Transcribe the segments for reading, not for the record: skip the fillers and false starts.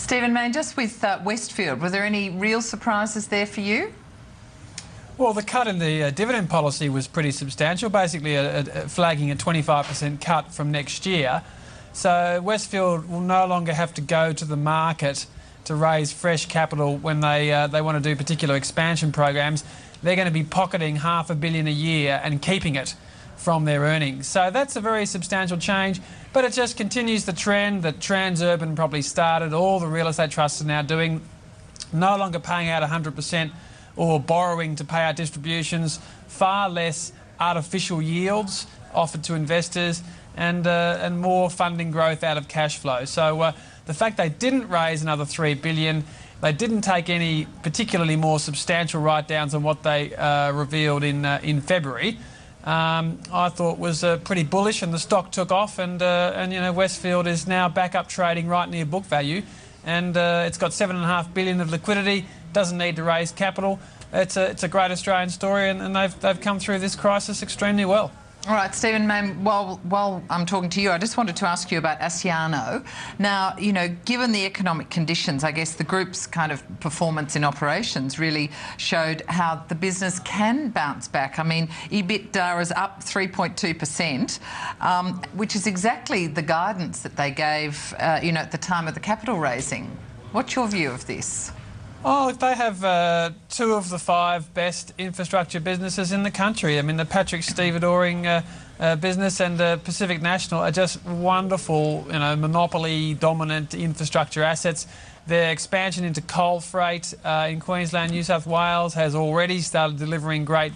Stephen Mayne, just with Westfield, were there any real surprises there for you? Well, the cut in the dividend policy was pretty substantial, basically flagging a 25% cut from next year. So Westfield will no longer have to go to the market to raise fresh capital when they want to do particular expansion programs. They're going to be pocketing $500 million a year and keeping it from their earnings. So that's a very substantial change, but it just continues the trend that Transurban probably started, all the real estate trusts are now doing, no longer paying out 100% or borrowing to pay out distributions, far less artificial yields offered to investors, and more funding growth out of cash flow. So the fact they didn't raise another $3 billion, they didn't take any particularly more substantial write-downs on what they revealed in February, I thought was pretty bullish, and the stock took off, and you know, Westfield is now back up trading right near book value, and it's got $7.5 billion of liquidity, doesn't need to raise capital. It's a great Australian story, and they've come through this crisis extremely well. All right, Stephen Mayne, while I'm talking to you, I just wanted to ask you about Asciano. Now, you know, given the economic conditions, I guess the group's kind of performance in operations really showed how the business can bounce back. I mean, EBITDA is up 3.2%, which is exactly the guidance that they gave, you know, at the time of the capital raising. What's your view of this? Oh, they have two of the 5 best infrastructure businesses in the country. I mean, the Patrick Stevedoring business and Pacific National are just wonderful, you know, monopoly-dominant infrastructure assets. Their expansion into coal freight in Queensland, New South Wales has already started delivering great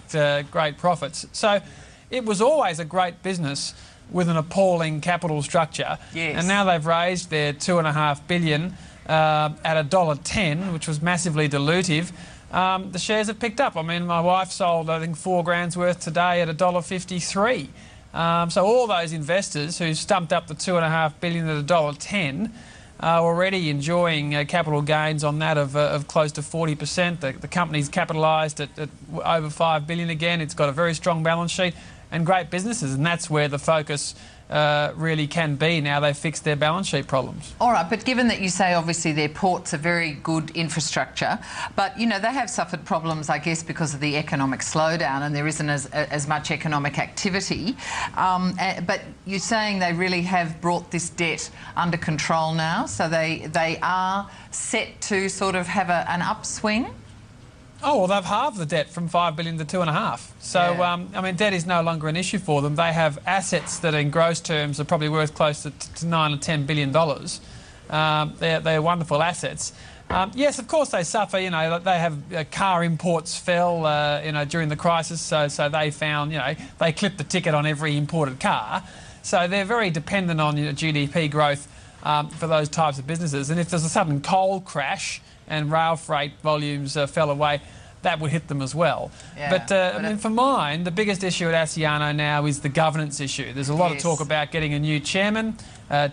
profits. So it was always a great business with an appalling capital structure. Yes. And now they've raised their $2.5 billion. At $1.10, which was massively dilutive, the shares have picked up. I mean, my wife sold, I think, $4 worth today at $1.53. So all those investors who stumped up the $2.5 billion at $1.10 are already enjoying capital gains on that of close to 40%. The company's capitalised at over $5 billion again. It's got a very strong balance sheet and great businesses, and that's where the focus really can be now they've fixed their balance sheet problems. All right, but given that you say obviously their ports are very good infrastructure, but, you know, they have suffered problems, I guess, because of the economic slowdown and there isn't as much economic activity. But you're saying they really have brought this debt under control now, so they are set to sort of have an upswing? Oh, well, they've halved the debt from $5 billion to $2.5 billion. So, yeah. I mean, debt is no longer an issue for them. They have assets that in gross terms are probably worth close to $9 or $10 billion. They're wonderful assets. Yes, of course they suffer. You know, they have car imports fell, you know, during the crisis. So they found, you know, they clipped the ticket on every imported car. So they're very dependent on, you know, GDP growth for those types of businesses. And if there's a sudden coal crash and rail freight volumes fell away, that would hit them as well. Yeah, but I mean, for mine, the biggest issue at Asciano now is the governance issue. There's a lot of talk about getting a new chairman.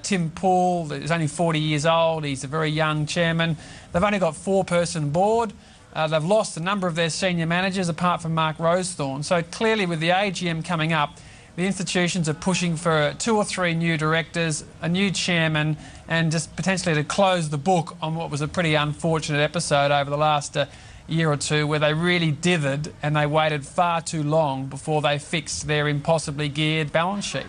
Tim Poole is only 40 years old. He's a very young chairman. They've only got 4-person board. They've lost a number of their senior managers, apart from Mark Rosethorn. So clearly, with the AGM coming up, the institutions are pushing for 2 or 3 new directors, a new chairman, and just potentially to close the book on what was a pretty unfortunate episode over the last year or two, where they really dithered and they waited far too long before they fixed their impossibly geared balance sheet.